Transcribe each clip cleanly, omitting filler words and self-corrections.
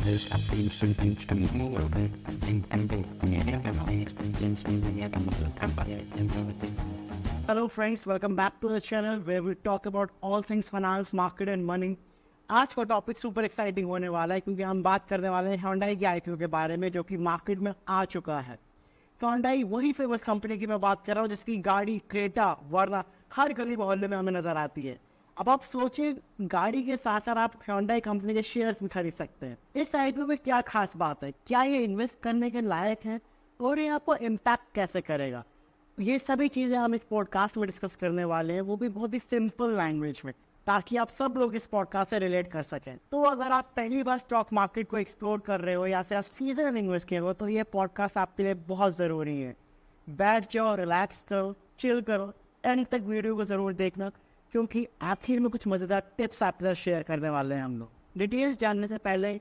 There's something to me a little bit. Hello friends, welcome back to the channel where we talk about all things finance, market and money. आज का topic super exciting होने वाला है क्योंकि हम बात करने वाले हैं Hyundai की आईपीओ के बारे में जो कि मार्केट में आ चुका है। Hyundai वही फेमस कंपनी की मैं बात कर रहा हूँ जिसकी गाड़ी क्रेटा वरना हर गली मोहल्ले में हमें नजर आती है। अब आप सोचिए गाड़ी के साथ साथ आप Hyundai कंपनी के शेयर्स भी खरीद सकते हैं। इस आईपीओ में क्या खास बात है, क्या ये इन्वेस्ट करने के लायक है और ये आपको इम्पैक्ट कैसे करेगा, ये सभी चीज़ें हम इस पॉडकास्ट में डिस्कस करने वाले हैं, वो भी बहुत ही सिंपल लैंग्वेज में, ताकि आप सब लोग इस पॉडकास्ट से रिलेट कर सकें। तो अगर आप पहली बार स्टॉक मार्केट को एक्सप्लोर कर रहे हो या फिर आप सीजनल इन्वेस्ट किए हो तो ये पॉडकास्ट आपके लिए बहुत ज़रूरी है। बैठ जाओ, रिलैक्स करो, चिल करो, एंड तक वीडियो को ज़रूर देखना क्योंकि आखिर में कुछ मज़ेदार टिप्स आपके साथ शेयर करने वाले हैं हम लोग। डिटेल्स जानने से पहले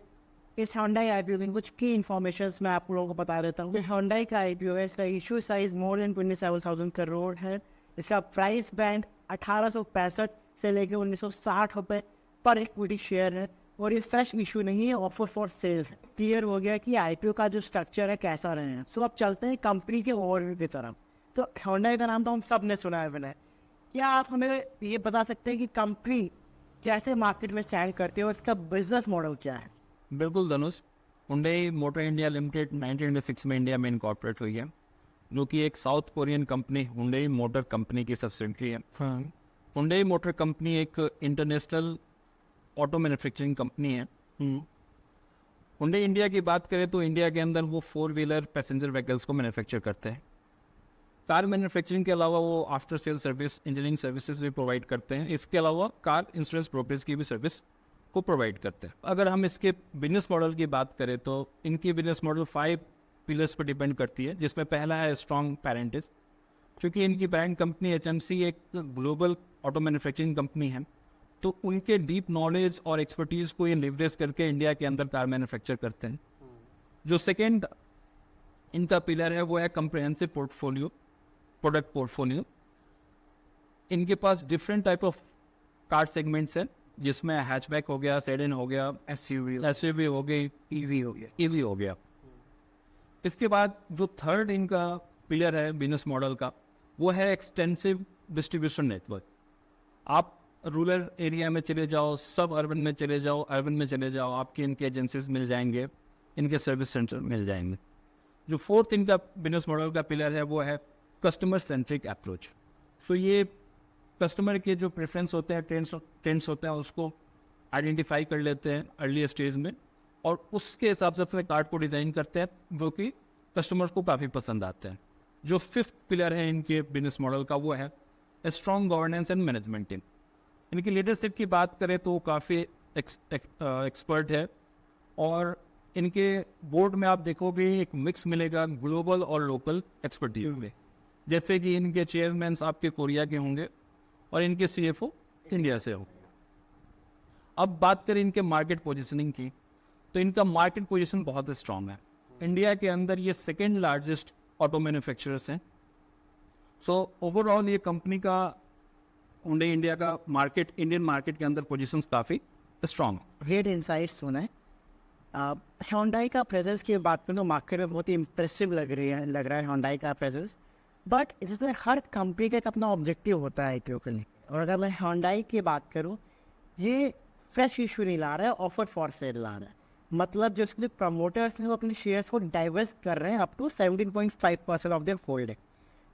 इस Hyundai IPO की कुछ की इन्फॉर्मेशंस मैं आप लोगों को बता देता हूँ। Hyundai का IPO है, इसका issue size more than 27,000 crore है। इसका प्राइस बैंड 1865 से लेकर 1960 रुपये पर इक्विटी शेयर है और ये फ्रेश इशू नहीं है, ऑफर फॉर सेल है। क्लियर हो गया कि IPO का जो स्ट्रक्चर है कैसा रहे हैं। सो अब चलते हैं कंपनी के ओवरव्यू की तरफ। तो Hyundai का नाम तो हम सब ने सुना है विनय, क्या आप हमें ये बता सकते हैं कि कंपनी कैसे मार्केट में स्टैंड करती है और इसका बिजनेस मॉडल क्या है? बिल्कुल धनुष, हुंडई मोटर इंडिया लिमिटेड 1996 में इंडिया में इनकॉर्पोरेट हुई है, जो कि एक south Korean company Hyundai motor company की सब्सिडियरी है। हुंडई मोटर कंपनी एक इंटरनेशनल ऑटो मैन्युफैक्चरिंग कंपनी है। हुंडई इंडिया की बात करें तो इंडिया के अंदर वो 4 व्हीलर पैसेंजर व्हीकल्स को मैन्युफैक्चर करते हैं। कार मैन्युफैक्चरिंग के अलावा वो after sale service, engineering services भी प्रोवाइड करते हैं। इसके अलावा कार इंश्योरेंस ब्रोकरेज की भी सर्विस को प्रोवाइड करते हैं। अगर हम इसके बिजनेस मॉडल की बात करें तो इनकी बिजनेस मॉडल 5 पिलर्स पर डिपेंड करती है, जिसमें पहला है स्ट्रॉन्ग पेरेंटेज। क्योंकि इनकी पेरेंट कंपनी HMC एक ग्लोबल ऑटो मैन्युफैक्चरिंग कंपनी है, तो उनके डीप नॉलेज और एक्सपर्टीज़ को ये लिवरेज करके इंडिया के अंदर कार मैन्युफैक्चर करते हैं। जो सेकेंड इनका पिलर है वो है कंप्रिहेंसिव पोर्टफोलियो, प्रोडक्ट पोर्टफोलियो। इनके पास different type of car segments हैं, जिसमें हैचबैक हो गया, सेडान हो गया, एसयूवी हो गई, ईवी हो गया। इसके बाद जो थर्ड इनका पिलर है बिजनेस मॉडल का वो है एक्सटेंसिव डिस्ट्रीब्यूशन नेटवर्क। आप रूरल एरिया में चले जाओ, सब अर्बन में चले जाओ, अर्बन में चले जाओ, आपके इनके एजेंसीज मिल जाएंगे, इनके सर्विस सेंटर मिल जाएंगे। जो फोर्थ इनका बिजनेस मॉडल का पिलर है वो है कस्टमर सेंट्रिक अप्रोच। सो ये कस्टमर के जो प्रेफरेंस होते हैं, ट्रेंड्स होते हैं, उसको आइडेंटिफाई कर लेते हैं अर्ली स्टेज में और उसके हिसाब से अपने कार्ड को डिज़ाइन करते हैं जो कि कस्टमर्स को काफ़ी पसंद आते हैं। जो फिफ्थ पिलर है इनके बिजनेस मॉडल का वो है strong governance and management team. इनकी लीडरशिप की बात करें तो काफ़ी एक्सपर्ट है और इनके बोर्ड में आप देखोगे एक मिक्स मिलेगा ग्लोबल और लोकल एक्सपर्टीज में। जैसे कि इनके चेयरमैन आपके कोरिया के होंगे और इनके CFO इंडिया से हो। अब बात करें इनके मार्केट पोजीशनिंग की, तो इनका मार्केट पोजीशन बहुत स्ट्रांग है। इंडिया के अंदर ये सेकेंड लार्जेस्ट ऑटो मैन्युफैक्चरर्स हैं। सो ओवरऑल ये कंपनी का हुंडई इंडिया का मार्केट, इंडियन मार्केट के अंदर पोजीशंस काफ़ी स्ट्रांग है। ग्रेट इंसाइट्स सुना है। Hyundai का प्रेजेंस की बात करूँ तो मार्केट में बहुत ही इम्प्रेसिव लग रहा है Hyundai का प्रेजेंस। बट जैसे हर कंपनी का एक अपना ऑब्जेक्टिव होता है IPO के लिए, और अगर मैं Hyundai की बात करूँ, ये फ्रेश इशू नहीं ला रहा है, ऑफर फॉर सेल ला रहा है। मतलब जो इसके प्रमोटर्स हैं वो अपने शेयर्स को डाइवर्स कर रहे हैं up to 17.5% of their holding.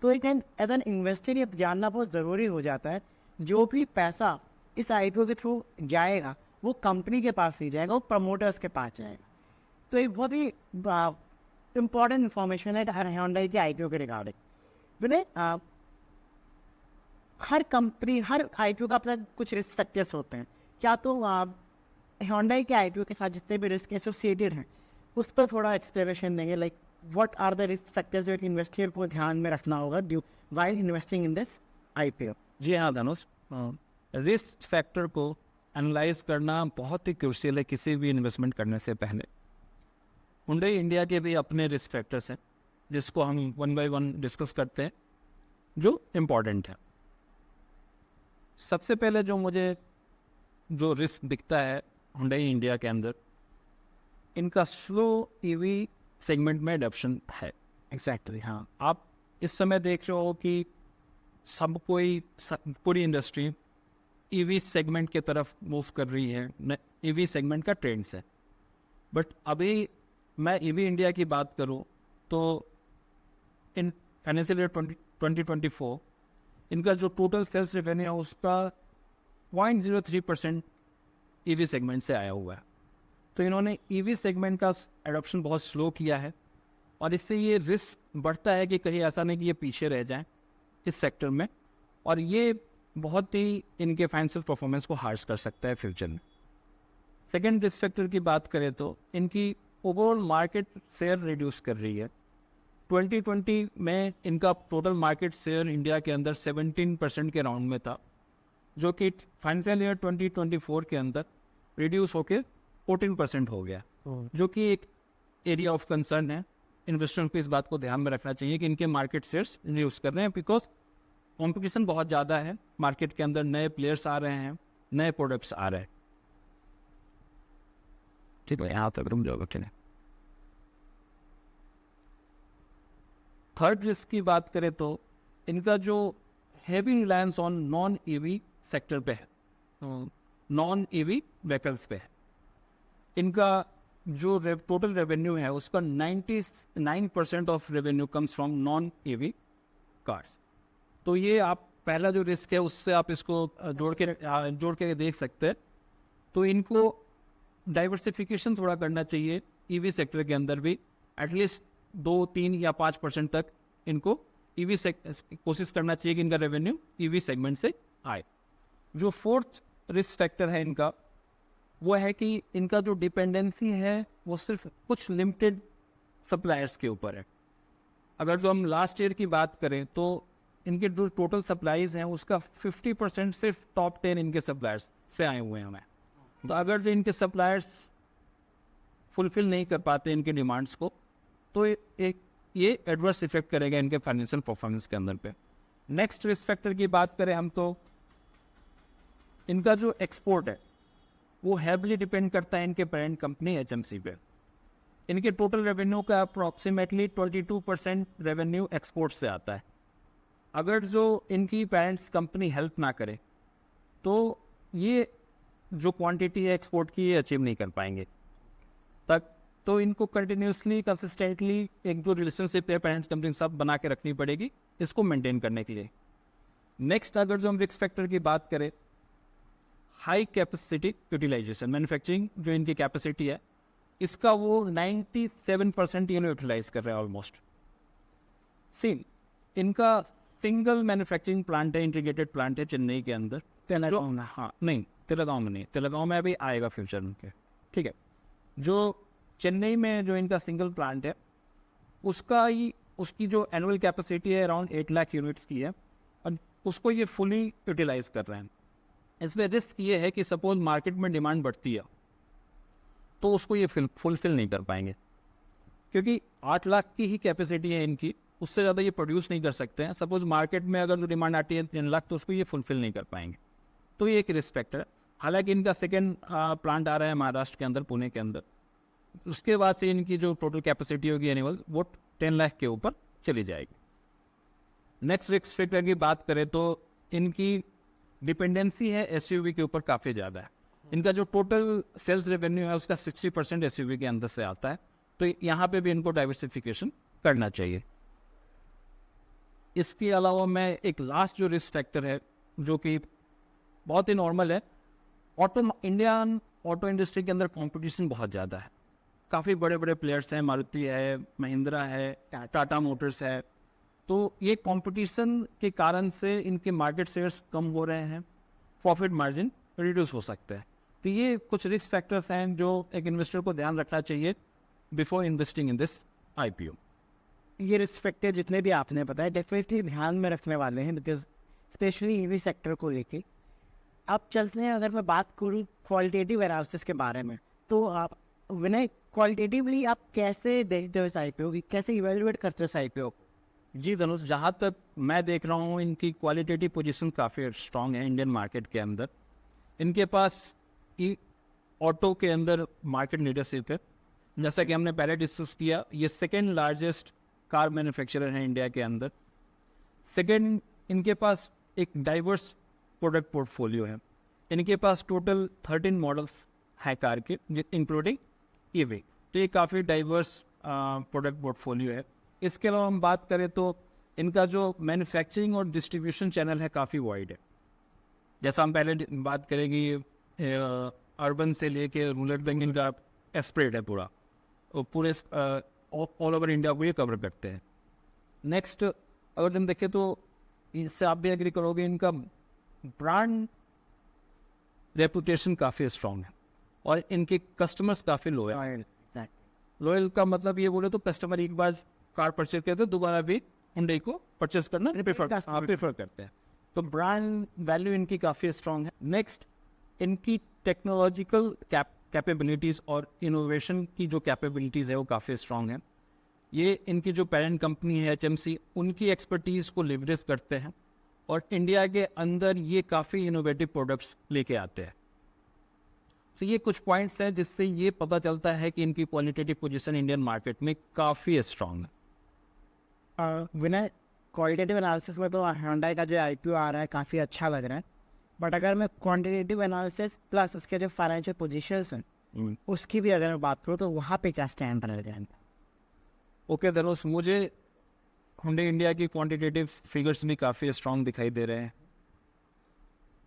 तो एक एज एन इन्वेस्टर ये जानना बहुत ज़रूरी हो जाता है, जो भी पैसा इस IPO के थ्रू जाएगा वो कंपनी के पास नहीं जाएगा, वो प्रमोटर्स के पास जाएगा। तो एक बहुत ही इम्पॉर्टेंट इन्फॉर्मेशन है Hyundai के IPO के रिगार्डिंग। विनय, हर कंपनी, हर IPO का अपना कुछ रिस्क फैक्टर्स होते हैं। क्या तो Hyundai के IPO के साथ जितने भी रिस्क एसोसिएटेड हैं उस पर थोड़ा एक्सप्लेनेशन देंगे, like what are the risk factors जो एक इन्वेस्टर को ध्यान में रखना होगा while investing in this IPO? जी हाँ धनुष, रिस्क फैक्टर को एनालाइज करना बहुत ही क्रूशियल है किसी भी इन्वेस्टमेंट करने से पहले। हुंडई इंडिया के भी अपने रिस्क फैक्टर्स हैं जिसको हम 1 by 1 डिस्कस करते हैं, जो इम्पॉर्टेंट है। सबसे पहले जो मुझे जो रिस्क दिखता है हुंडई इंडिया के अंदर, इनका स्लो ईवी सेगमेंट में अडॉप्शन है। एग्जैक्टली हाँ। आप इस समय देख रहे हो कि पूरी इंडस्ट्री ईवी सेगमेंट की तरफ मूव कर रही है, ईवी सेगमेंट का ट्रेंड्स है। बट अभी मैं ईवी इंडिया की बात करूं तो इन फाइनेंशियल ईयर 2024 इनका जो टोटल सेल्स रेवेन्यू है उसका 0.03% ईवी सेगमेंट से आया हुआ है। तो इन्होंने ईवी सेगमेंट का एडॉप्शन बहुत स्लो किया है और इससे ये रिस्क बढ़ता है कि कहीं ऐसा नहीं कि ये पीछे रह जाएं इस सेक्टर में, और ये बहुत ही इनके फाइनेंशियल परफॉर्मेंस को हार्श कर सकता है फ्यूचर में। सेकेंड रिस्क फैक्टर की बात करें तो इनकी ओवरऑल मार्केट शेयर रिड्यूस कर रही है। 2020 में इनका टोटल मार्केट शेयर इंडिया के अंदर 17% के राउंड में था, जो कि फाइनेंशियल ईयर 2024 के अंदर रिड्यूस होकर 14% हो गया, जो कि एक एरिया ऑफ कंसर्न है। इन्वेस्टर्स को इस बात को ध्यान में रखना चाहिए कि इनके मार्केट शेयर्स रिड्यूस कर रहे हैं बिकॉज कंपटीशन बहुत ज़्यादा है मार्केट के अंदर, नए प्लेयर्स आ रहे हैं, नए प्रोडक्ट्स आ रहे हैं। ठीक है, यहाँ तक रुक जाओ बच्चे ने। थर्ड रिस्क की बात करें तो इनका जो heavy reliance on non EV sector पे है, नॉन ईवी व्हीकल्स पे है। इनका जो टोटल रेवेन्यू है उसका 99% of revenue comes from non EV cars. तो ये आप पहला जो रिस्क है उससे आप इसको जोड़ के देख सकते हैं। तो इनको डाइवर्सिफिकेशन थोड़ा करना चाहिए ईवी सेक्टर के अंदर भी, एटलीस्ट 2, 3 या 5% तक इनको ईवी कोशिश करना चाहिए कि इनका रेवेन्यू ईवी सेगमेंट से आए। जो फोर्थ रिस्क फैक्टर है इनका वो है कि इनका जो डिपेंडेंसी है वो सिर्फ कुछ लिमिटेड सप्लायर्स के ऊपर है। अगर जो हम लास्ट ईयर की बात करें तो इनके जो टोटल सप्लाईज हैं उसका 50% सिर्फ टॉप 10 इनके सप्लायर्स से आए हुए हैं हमें। तो अगर जो इनके सप्लायर्स फुलफिल नहीं कर पाते इनके डिमांड्स को तो ये एडवर्स इफेक्ट करेगा इनके फाइनेंशियल परफॉर्मेंस के अंदर पे। नेक्स्ट रिस्क फैक्टर की बात करें हम तो इनका जो एक्सपोर्ट है वो हैवली डिपेंड करता है इनके पेरेंट कंपनी एचएमसी पे। इनके टोटल रेवेन्यू का अप्रॉक्सीमेटली 22% रेवेन्यू एक्सपोर्ट से आता है। अगर जो इनकी पेरेंट्स कंपनी हेल्प ना करे तो ये जो क्वांटिटी है एक्सपोर्ट की ये अचीव नहीं कर पाएंगे तक। तो इनको कंटिन्यूसली कंसिस्टेंटली एक जो रिलेशनशिप है पेरेंट्स कंपनी सब बना के रखनी पड़ेगी इसको मेंटेन करने के लिए। नेक्स्ट अगर जो हम रिस्क फैक्टर की बात करें, हाई कैपेसिटी यूटिलाइजेशन, मैन्युफैक्चरिंग जो इनकी कैपेसिटी है इसका वो 97% ये यूटिलाइज कर रहे हैं ऑलमोस्ट। सेम इनका सिंगल मैन्युफैक्चरिंग प्लांट है, इंटीग्रेटेड प्लांट है चेन्नई के अंदर। तेलंगाना में? हाँ नहीं, तेलंगाना में नहीं, तेलंगाना में अभी आएगा फ्यूचर में। ठीक है, जो चेन्नई में जो इनका सिंगल प्लांट है उसकी जो एनुअल कैपेसिटी है अराउंड 8 लाख यूनिट्स की है और उसको ये फुली यूटिलाइज कर रहे हैं। इसमें रिस्क ये है कि सपोज मार्केट में डिमांड बढ़ती है तो उसको ये फुलफिल नहीं कर पाएंगे क्योंकि 8 लाख की ही कैपेसिटी है इनकी, उससे ज़्यादा ये प्रोड्यूस नहीं कर सकते हैं। सपोज मार्केट में अगर जो डिमांड आती है 3 लाख तो उसको ये फुलफिल नहीं कर पाएंगे। तो ये एक रिस्क फैक्टर है। हालांकि इनका सेकेंड प्लांट आ रहा है महाराष्ट्र के अंदर, पुणे के अंदर, उसके बाद से इनकी जो टोटल कैपेसिटी होगी एनुअल वो 10 लाख के ऊपर चली जाएगी। नेक्स्ट रिस्क फैक्टर की बात करें तो इनकी डिपेंडेंसी है एसयूवी के ऊपर काफ़ी ज़्यादा है। इनका जो टोटल सेल्स रेवेन्यू है उसका 60% एसयूवी के अंदर से आता है। तो यहाँ पे भी इनको डाइवर्सिफिकेशन करना चाहिए। इसके अलावा मैं एक लास्ट जो रिस्क फैक्टर है जो कि बहुत ही नॉर्मल है, इंडियन ऑटो इंडस्ट्री के अंदर कंपटीशन बहुत ज़्यादा है। काफ़ी बड़े बड़े प्लेयर्स हैं, मारुति है, महिंद्रा है, टाटा मोटर्स है। तो ये कंपटीशन के कारण से इनके मार्केट शेयर्स कम हो रहे हैं, प्रॉफिट मार्जिन रिड्यूस हो सकता है। तो ये कुछ रिस्क फैक्टर्स हैं जो एक इन्वेस्टर को ध्यान रखना चाहिए before investing in this IPO. ये रिस्क फैक्टर जितने भी आपने बताया डेफिनेटली ध्यान में रखने वाले हैं बिकॉज स्पेशली ईवी सेक्टर को लेके। अब चलते हैं, अगर मैं बात करूँ क्वालिटेटिव एनालिसिस के बारे में, तो आप विनय क्वालिटेटिवली आप कैसे देखते हो इस आईपीओ की, कैसे इवेल्युएट करते हो इस आईपीओ को? जी धनुष, जहाँ तक मैं देख रहा हूँ इनकी क्वालिटेटिव पोजीशन काफ़ी स्ट्रांग है इंडियन मार्केट के अंदर। इनके पास ऑटो के अंदर मार्केट लीडरशिप है, जैसा कि हमने पहले डिस्कस किया, ये सेकेंड लार्जेस्ट कार मैन्युफैक्चरर है इंडिया के अंदर। सेकेंड, इनके पास एक डाइवर्स प्रोडक्ट पोर्टफोलियो है। इनके पास टोटल 13 मॉडल्स हैं कार के, इंक्लूडिंग ईवी। तो ये काफ़ी डाइवर्स प्रोडक्ट पोर्टफोलियो है। इसके अलावा हम बात करें तो इनका जो मैन्युफैक्चरिंग और डिस्ट्रीब्यूशन चैनल है काफ़ी वाइड है। जैसा हम पहले बात करेंगे, अर्बन से लेके रूरल तक इनका स्प्रेड है पूरा, और पूरे ऑल ओवर इंडिया को ये कवर करते हैं। नेक्स्ट, अगर हम देखें तो इससे आप भी एग्री करोगे, इनका ब्रांड रेपुटेशन काफ़ी स्ट्रॉन्ग है और इनके कस्टमर्स काफ़ी लॉयल। लॉयल का मतलब ये बोले तो कस्टमर एक बार कार परचेज करते हैं, दोबारा भी हुंडई को परचेज करना प्रेफर करते हैं। तो ब्रांड वैल्यू इनकी काफ़ी स्ट्रॉन्ग है। नेक्स्ट, इनकी टेक्नोलॉजिकल कैपेबिलिटीज़ और इनोवेशन की जो कैपेबिलिटीज़ है वो काफ़ी स्ट्रॉन्ग है। ये इनकी जो पेरेंट कंपनी है HMC, उनकी एक्सपर्टीज़ को लिवरेज करते हैं और इंडिया के अंदर ये काफ़ी इनोवेटिव प्रोडक्ट्स लेके आते हैं। तो ये कुछ पॉइंट्स हैं जिससे ये पता चलता है कि इनकी क्वालिटेटिव पोजीशन इंडियन मार्केट में काफ़ी स्ट्रॉन्ग है। विनय, क्वालिटेटिव एनालिसिस में तो Hyundai का जो IPO आ रहा है काफ़ी अच्छा लग रहा है, बट अगर मैं क्वांटिटेटिव एनालिसिस प्लस उसके जो फाइनेंशियल पोजीशंस हैं उसकी भी अगर मैं बात करूँ तो वहाँ पे क्या स्टैंड रहेगा इनका? ओके धनुष, मुझे Hyundai इंडिया की क्वांटिटेटिव फिगर्स भी काफ़ी स्ट्रॉन्ग दिखाई दे रहे हैं।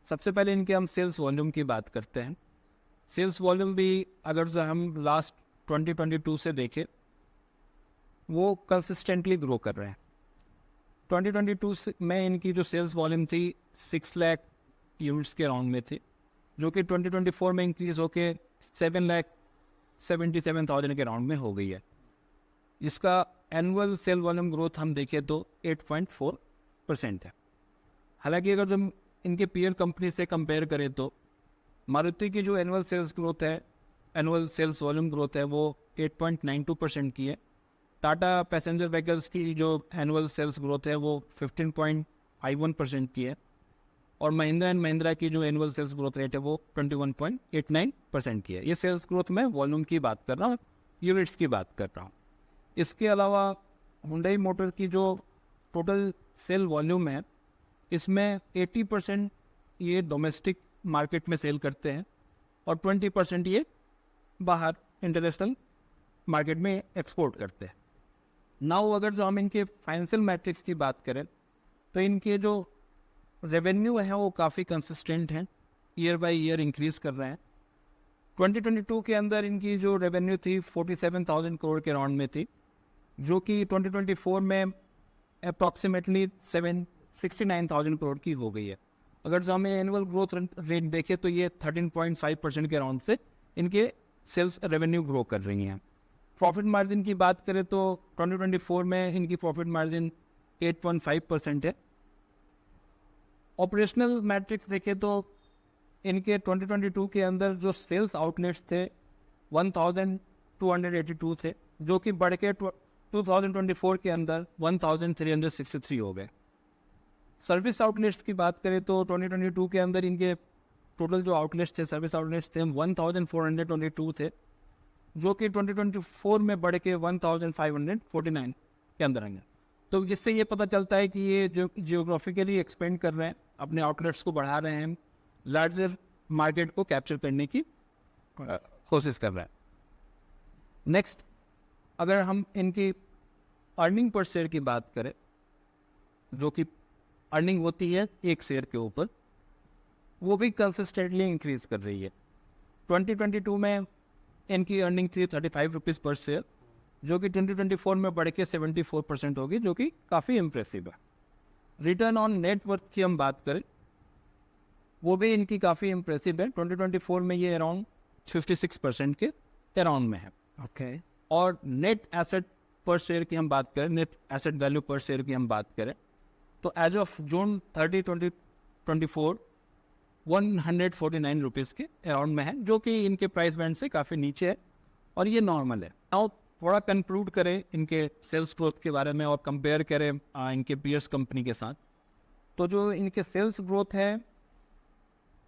सबसे पहले इनके हम सेल्स वॉल्यूम की बात करते हैं। सेल्स वॉल्यूम भी अगर जो हम लास्ट 2022 से देखें, वो कंसिस्टेंटली ग्रो कर रहे हैं। 2022 में इनकी जो सेल्स वॉल्यूम थी 6 लाख यूनिट्स के अराउंड में थी, जो कि 2024 में इंक्रीज होके 7,77,000 के अराउंड में हो गई है। इसका एनुअल सेल वॉल्यूम ग्रोथ हम देखें तो 8.4% है। हालांकि अगर हम इनके पीयर कंपनी से कंपेयर करें तो मारुति की जो एनुअल सेल्स ग्रोथ है, एनुअल सेल्स वॉल्यूम ग्रोथ है, वो 8.92% की है। टाटा पैसेंजर व्हीकल्स की जो एनुअल सेल्स ग्रोथ है वो 15.51% की है, और महिंद्रा एंड महिंद्रा की जो एनुअल सेल्स ग्रोथ रेट है वो 21.89% की है। ये सेल्स ग्रोथ में वॉल्यूम की बात कर रहा हूँ, यूनिट्स की बात कर रहा हूँ। इसके अलावा हुंडई मोटर की जो टोटल सेल वॉल्यूम है, इसमें 80% ये डोमेस्टिक मार्केट में सेल करते हैं और 20% ये बाहर इंटरनेशनल मार्केट में एक्सपोर्ट करते हैं। नाउ अगर जो हम इनके फाइनेंशियल मैट्रिक्स की बात करें तो इनके जो रेवेन्यू है वो काफ़ी कंसिस्टेंट हैं, ईयर बाय ईयर इंक्रीज कर रहे हैं। 2022 के अंदर इनकी जो रेवेन्यू थी 47,000 करोड़ के राउंड में थी, जो कि 2024 में अप्रॉक्सीमेटली 69,000 करोड़ की हो गई है। अगर जो हमें एनुअल ग्रोथ रेट देखें तो ये 13.5% के राउंड से इनके सेल्स रेवेन्यू ग्रो कर रही हैं। प्रॉफिट मार्जिन की बात करें तो 2024 में इनकी प्रॉफिट मार्जिन 8.5% है। ऑपरेशनल मैट्रिक्स देखें तो इनके 2022 के अंदर जो सेल्स आउटलेट्स थे 1282 थे, जो कि बढ़ के 2024 के अंदर 1363 हो गए। सर्विस आउटलेट्स की बात करें तो 2022 के अंदर इनके टोटल जो आउटलेट्स थे, सर्विस आउटलेट्स थे 1422 थे, जो कि 2024 में बढ़ के 1549 के अंदर आएंगे। तो इससे ये पता चलता है कि ये जो जियोग्राफिकली एक्सपेंड कर रहे हैं, अपने आउटलेट्स को बढ़ा रहे हैं, लार्जर मार्केट को कैप्चर करने की कोशिश कर रहे हैं। नेक्स्ट, अगर हम इनकी अर्निंग पर शेयर की बात करें, जो कि अर्निंग होती है एक शेयर के ऊपर, वो भी कंसिस्टेंटली इंक्रीज कर रही है। 2022 में इनकी अर्निंग थी 35 रुपीज़ पर शेयर, जो कि 2024 में बढ़ के 74% होगी, जो कि काफ़ी इम्प्रेसिव है। रिटर्न ऑन नेट वर्थ की हम बात करें, वो भी इनकी काफ़ी इम्प्रेसिव है। 2024 में ये अराउंड 56% के अराउंड में है। ओके। और नेट एसेट पर शेयर की हम बात करें, नेट एसेट वैल्यू पर शेयर की हम बात करें तो एज ऑफ जून 30, 2024 149 रुपीज़ के अराउंड में है, जो कि इनके प्राइस बैंड से काफ़ी नीचे है और ये नॉर्मल है। नाउ थोड़ा कंक्लूड करें इनके सेल्स ग्रोथ के बारे में और कंपेयर करें इनके पीयर्स कंपनी के साथ, तो जो इनके सेल्स ग्रोथ है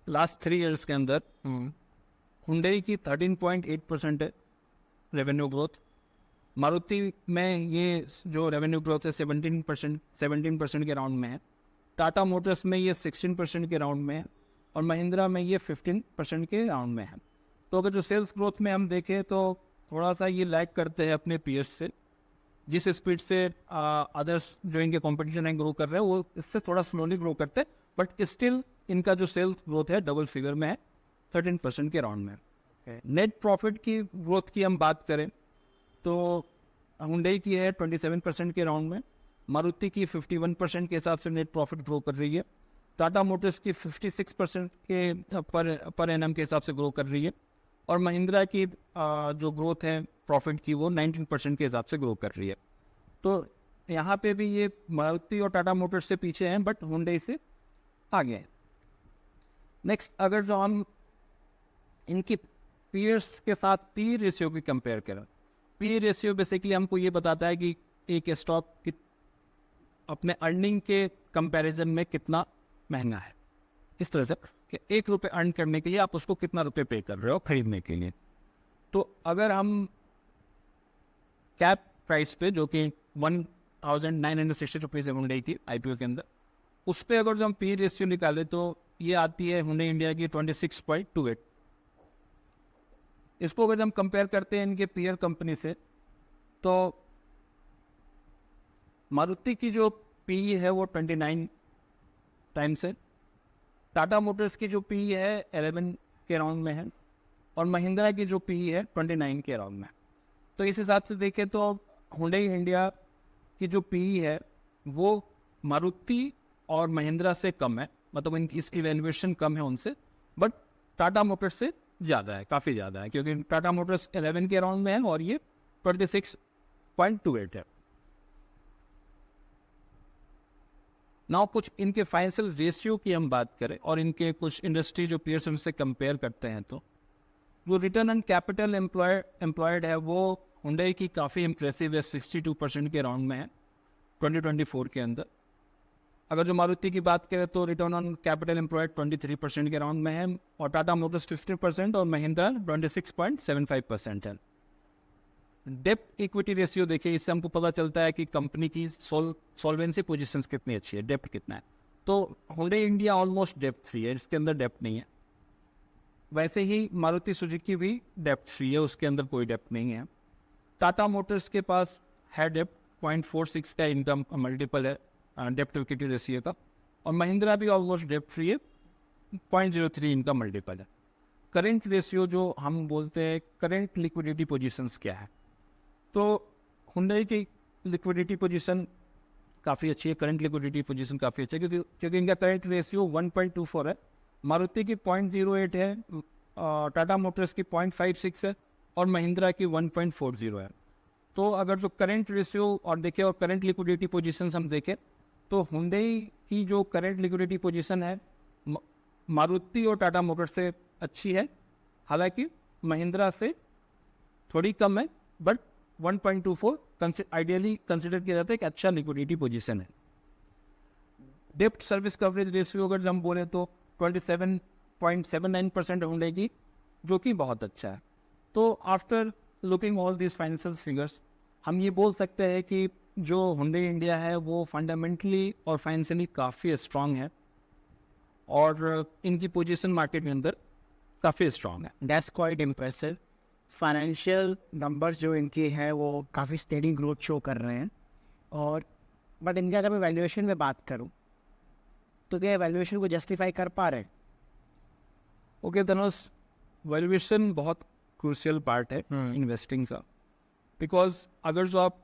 लास्ट 3 इयर्स के अंदर हुंडई की 13.8% है, रेवेन्यू ग्रोथ। मारुति में ये जो रेवेन्यू ग्रोथ है 17% के राउंड में है। टाटा मोटर्स में ये 16% के राउंड में है और महिंद्रा में ये 15% के राउंड में है। तो अगर जो सेल्स ग्रोथ में हम देखें तो थोड़ा सा ये लैग करते हैं अपने पीयर्स से। जिस स्पीड से अदर्स जो इनके कॉम्पिटिशन है ग्रो कर रहे हैं वो इससे थोड़ा स्लोली ग्रो करते हैं, बट स्टिल इनका जो सेल्स ग्रोथ है डबल फिगर में है, 13% के राउंड में। नेट प्रॉफिट की ग्रोथ की हम बात करें तो हुंडई की है 27% के राउंड में, मारुति की 51% के हिसाब से नेट प्रॉफिट ग्रो कर रही है, टाटा मोटर्स की 56% के पर एनम के हिसाब से ग्रो कर रही है और महिंद्रा की जो ग्रोथ है प्रॉफिट की वो 19% के हिसाब से ग्रो कर रही है। तो यहाँ पे भी ये मारुति और टाटा मोटर्स से पीछे हैं बट हुंडई से आगे हैं। नेक्स्ट, अगर जो हम इनकी पीयर्स के साथ पी रेशियो की कंपेयर करें, पी रेशियो बेसिकली हमको ये बताता है कि एक स्टॉक अपने अर्निंग के कंपैरिजन में कितना महंगा है। इस तरह से कि 1 रुपये अर्न करने के लिए आप उसको कितना रुपये पे कर रहे हो खरीदने के लिए। तो अगर हम कैप प्राइस पे जो कि 1960 रुपीज़ है हुंडई की IPO के अंदर, उस पर अगर जो हम पी रेशियो निकालें तो ये आती है हुंडई इंडिया की 26.28। इसको अगर हम कंपेयर करते हैं इनके पीयर कंपनी से तो मारुति की जो पी है वो 29 टाइम्स है, टाटा मोटर्स की जो पी है 11 के राउंड में है और महिंद्रा की जो पी है 29 के राउंड में। तो इस हिसाब से देखें तो हुंडई इंडिया की जो पी है वो मारुति और महिंद्रा से कम है, मतलब इनकी इसकी वैल्यूएशन कम है उनसे, बट टाटा मोटर्स से ज़्यादा है, काफ़ी ज़्यादा है, क्योंकि टाटा मोटर्स 11 के राउंड में है और ये 26.28 है। नाउ कुछ इनके फाइनेंशियल रेशियो की हम बात करें और इनके कुछ इंडस्ट्री जो पीयर्स उनसे कंपेयर करते हैं तो जो रिटर्न ऑन कैपिटल एम्प्लॉयड है वो हुंडई की काफ़ी इंप्रेसिव है, 62% के राउंड में है 2024 के अंदर। अगर जो मारुति की बात करें तो रिटर्न ऑन कैपिटल एम्प्लॉयड 23% के राउंड में है और टाटा मोटर्स 15% और महिंद्रा 26.75% है। डेप्ट इक्विटी रेशियो देखिए, इससे हमको पता चलता है कि कंपनी की सॉल्वेंसी पोजीशंस कितनी अच्छी है, डेप्ट कितना है। तो हुंडई इंडिया ऑलमोस्ट डेप्ट फ्री है, इसके अंदर डेप्ट नहीं है। वैसे ही मारुति सुजुकी भी डेप्ट फ्री है, उसके अंदर कोई डेप्ट नहीं है। टाटा मोटर्स के पास है डेप्ट, 0.46 का इनकम मल्टीपल है डेप्ट इक्विटी रेशियो का, और महिंद्रा भी ऑलमोस्ट डेप्ट फ्री है, 0.03 इनका मल्टीपल है। करेंट रेशियो जो हम बोलते हैं, करेंट लिक्विडिटी पोजीशंस क्या है, तो हुंडई की लिक्विडिटी पोजीशन काफ़ी अच्छी है, करंट लिक्विडिटी पोजीशन काफ़ी अच्छा है क्योंकि इनका करंट रेशियो 1.24 है, मारुति की 0.08 है, टाटा मोटर्स की 0.56 है और महिंद्रा की 1.40 है। तो अगर जो करंट रेशियो और देखें और करंट लिक्विडिटी पोजीशंस हम देखें तो हुंडई की जो करंट लिक्विडिटी पोजीशन है मारुति और टाटा मोटर्स से अच्छी है, हालांकि महिंद्रा से थोड़ी कम है, बट 1.24 आइडियली कंसिडर किया जाता है कि अच्छा लिक्विडिटी पोजीशन है। डेप्ट सर्विस कवरेज रेशियो अगर हम बोले तो 27.79% हुंडई की, जो कि बहुत अच्छा है। तो after looking all this financial figures हम ये बोल सकते हैं कि जो हुंडई इंडिया है वो फंडामेंटली और फाइनेंशियली काफ़ी स्ट्रांग है और इनकी पोजीशन मार्केट के अंदर काफ़ी स्ट्रांग है। That's quite impressive. Financial numbers जो इनके हैं वो काफ़ी स्टेडी ग्रोथ शो कर रहे हैं, और बट इनके अगर मैं वैल्यूएशन में बात करूं तो क्या वैल्यूएशन को जस्टिफाई कर पा रहे हैं? ओके धनुष, वैल्यूएशन बहुत क्रूशियल पार्ट है इन्वेस्टिंग का, बिकॉज अगर जो आप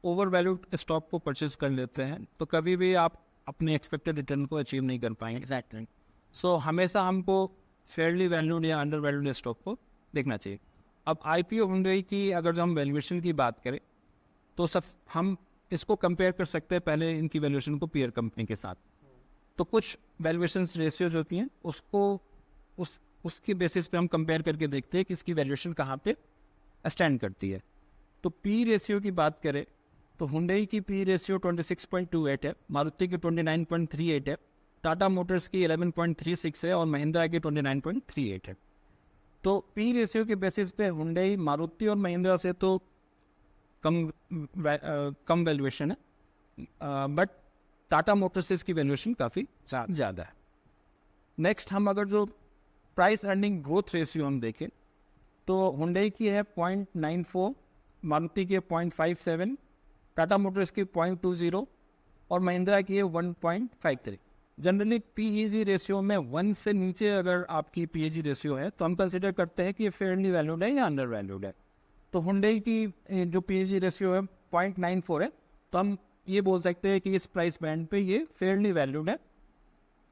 ओवर वैल्यूड स्टॉक को परचेज कर लेते हैं तो कभी भी आप अपने एक्सपेक्टेड रिटर्न को अचीव नहीं कर पाएंगे। एग्जैक्टली। सो हमेशा हमको फेयरली वैल्यूड या अंडर वैल्यूड स्टॉक को देखना चाहिए। अब IPO हुंडई की अगर जो हम वैल्यूएशन की बात करें तो सब हम इसको कंपेयर कर सकते हैं पहले इनकी वैल्यूएशन को पीयर कंपनी के साथ। तो कुछ वैल्यूएशन रेशियोज होती हैं, उसको उसके बेसिस पे हम कंपेयर करके देखते हैं कि इसकी वैल्यूएशन कहाँ पे स्टैंड करती है। तो पी रेशियो की बात करें तो हुंडई की पी रेशियो 26.28 है, मारुति की 29.38 है, टाटा मोटर्स की 11.36 है और महिंद्रा की 29.38 है। तो पी रेशियो के बेसिस पे हुंडई मारुति और महिंद्रा से तो कम वैल्यूएशन है, बट टाटा मोटर्स से इसकी वैल्यूएशन काफ़ी ज़्यादा है। नेक्स्ट हम अगर जो प्राइस अर्निंग ग्रोथ रेशियो हम देखें तो हुंडई की है 0.94, मारुति की है 0.57, टाटा मोटर्स की 0.20 और महिंद्रा की है 1.53। जनरली पीईजी रेशियो में 1 से नीचे अगर आपकी पीईजी रेशियो है तो हम कंसिडर करते हैं कि ये फेयरली वैल्यूड है या अंडर वैल्यूड है। तो हुंडई की जो पीईजी रेशियो है 0.94 है, तो हम ये बोल सकते हैं कि इस प्राइस बैंड पे ये फेयरली वैल्यूड है,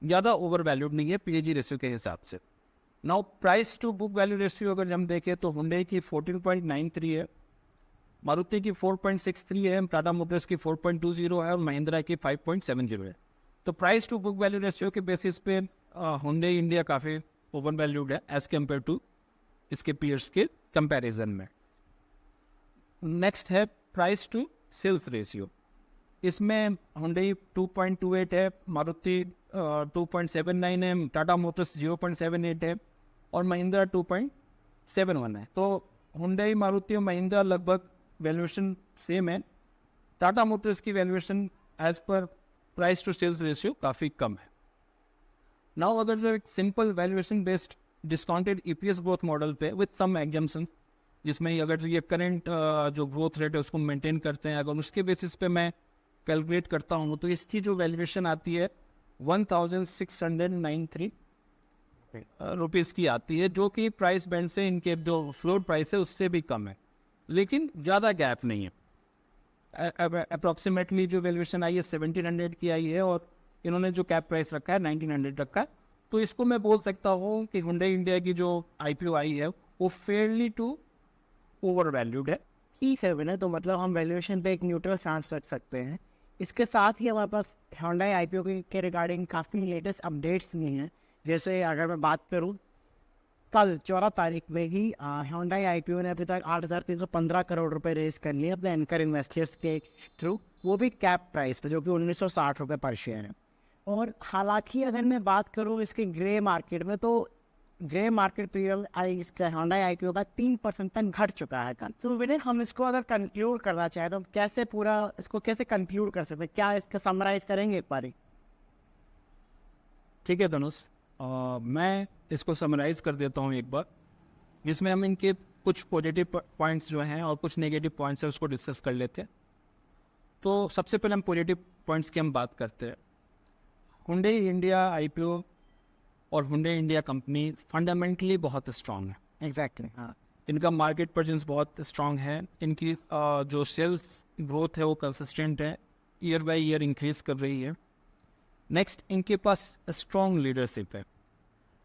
ज़्यादा ओवर वैल्यूड नहीं है पीईजी रेशियो के हिसाब से। Now price to book value ratio अगर हम देखें तो हुंडई की 14.93 है, मारुति की 4.63 है, टाटा मोटर्स की 4.20 है और महिंद्रा की 5.70 है। तो price to book value ratio के बेसिस पे हुंडई इंडिया काफ़ी ओवर वैल्यूड है एज कम्पेयर टू इसके पीयर्स के कंपैरिजन में। नेक्स्ट है प्राइस टू सेल्स रेशियो। इसमें हुंडई 2.28 है, मारुति 2.79 है, टाटा मोटर्स 0.78 है और महिंद्रा 2.71 है। तो हुंडई, मारुति और महिंद्रा लगभग वैल्यूएशन सेम है। टाटा मोटर्स की वैल्यूएशन एज पर प्राइस टू सेल्स रेशियो काफ़ी कम है। नाउ अगर जो एक simple valuation based discounted EPS growth model पे विद सम एग्जाम्पशंस, जिसमें अगर जो ये करंट जो ग्रोथ रेट है उसको मेंटेन करते हैं, अगर उसके बेसिस पे मैं कैलकुलेट करता हूँ तो इसकी जो वैल्यूएशन आती है 1693 रुपीज़ की आती है, जो कि प्राइस बैंड से इनके जो फ्लोट प्राइस है उससे भी कम है, लेकिन ज़्यादा गैप नहीं है। अप्रॉक्सीमेटली जो वैल्यूएशन आई है 1700 की आई है और इन्होंने जो कैप प्राइस रखा है 1900 रखा है। तो इसको मैं बोल सकता हूँ कि हुंडई इंडिया की जो आईपीओ आई है वो फेयरली टू ओवर वैल्यूड है। E7 है, तो मतलब हम वैल्यूएशन पे एक न्यूट्रल स्टांस रख सकते हैं। इसके साथ ही हमारे पास Hyundai आईपीओ के रिगार्डिंग काफ़ी लेटेस्ट अपडेट्स नहीं हैं। जैसे अगर मैं बात करूं, कल 14 तारीख में ही Hyundai आईपीओ ने अभी तक 8,315 करोड़ रुपए रेज कर लिए अपने एंकर इन्वेस्टर्स के थ्रू, वो भी कैप प्राइस पे, जो कि 1960 रुपये पर शेयर है। और हालांकि अगर मैं बात करूं इसके ग्रे मार्केट में, तो ग्रे मार्केट प्रीमियम इसका Hyundai आईपीओ का 3% तक घट चुका है कल। तो विनय, हम इसको अगर कंक्लूड करना चाहें तो हम कैसे पूरा इसको कैसे कंक्लूड कर सकते हैं? क्या इसका समराइज करेंगे एक बारी? ठीक है धनुष, मैं इसको समराइज कर देता हूँ एक बार, जिसमें हम इनके कुछ पॉजिटिव पॉइंट्स जो हैं और कुछ नेगेटिव पॉइंट्स हैं उसको डिस्कस कर लेते हैं। तो सबसे पहले हम पॉजिटिव पॉइंट्स की हम बात करते हैं। हुंडई इंडिया आईपीओ और हुंडई इंडिया कंपनी फंडामेंटली बहुत स्ट्रांग है। एग्जैक्टली, हाँ। इनका मार्केट प्रेजेंस बहुत स्ट्रांग है, इनकी जो सेल्स ग्रोथ है वो कंसिस्टेंट है, ईयर बाय ईयर इंक्रीज कर रही है। नेक्स्ट, इनके पास स्ट्रॉन्ग लीडरशिप है,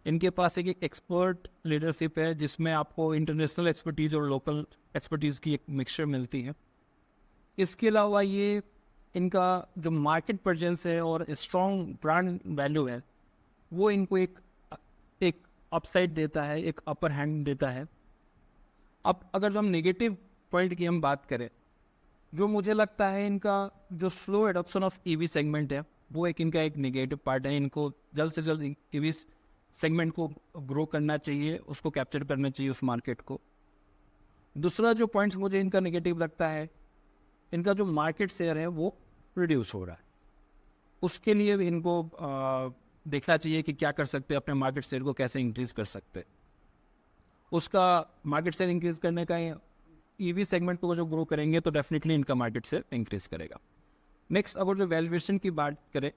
इनके पास एक एक्सपर्ट लीडरशिप है जिसमें आपको इंटरनेशनल एक्सपर्टीज़ और लोकल एक्सपर्टीज़ की एक मिक्सचर मिलती है। इसके अलावा ये इनका जो मार्केट प्रेजेंस है और स्ट्रॉन्ग ब्रांड वैल्यू है वो इनको एक अपसाइड देता है, एक अपर हैंड देता है। अब अगर जो हम नेगेटिव पॉइंट की हम बात करें, जो मुझे लगता है इनका जो slow adoption of EV segment है वो इनका एक नेगेटिव पार्ट है। इनको जल्द से जल्द ईवी सेगमेंट को ग्रो करना चाहिए, उसको कैप्चर करना चाहिए उस मार्केट को। दूसरा जो पॉइंट्स मुझे इनका नेगेटिव लगता है, इनका जो मार्केट शेयर है वो रिड्यूस हो रहा है। उसके लिए इनको देखना चाहिए कि क्या कर सकते हैं, अपने मार्केट शेयर को कैसे इंक्रीज कर सकते हैं। उसका मार्केट शेयर इंक्रीज करने का ईवी सेगमेंट को जो ग्रो करेंगे तो डेफिनेटली इनका मार्केट शेयर इंक्रीज करेगा। नेक्स्ट, अगर जो वैल्यूएशन की बात करें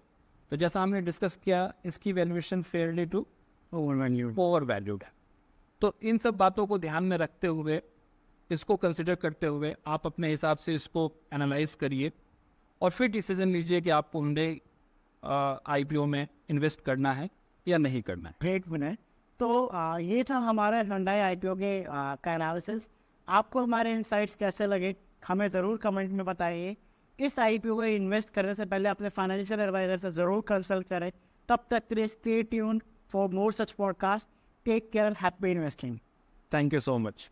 तो जैसा हमने डिस्कस किया, इसकी valuation fairly to over valued है। तो इन सब बातों को ध्यान में रखते हुए, इसको कंसिडर करते हुए आप अपने हिसाब से इसको एनालाइज करिए और फिर डिसीजन लीजिए कि आपको हुंडई आईपीओ में इन्वेस्ट करना है या नहीं करना है। ग्रेट विनय। तो ये था हमारा Hyundai आईपीओ के का एनालिसिस। आपको हमारे इनसाइट्स कैसे लगे हमें ज़रूर कमेंट में बताइए। इस आईपीओ को इन्वेस्ट करने से पहले अपने फाइनेंशियल एडवाइजर से ज़रूर कंसल्ट करें। तब तक के लिए stay tuned for more such podcast. Take care and happy investing. Thank you so much.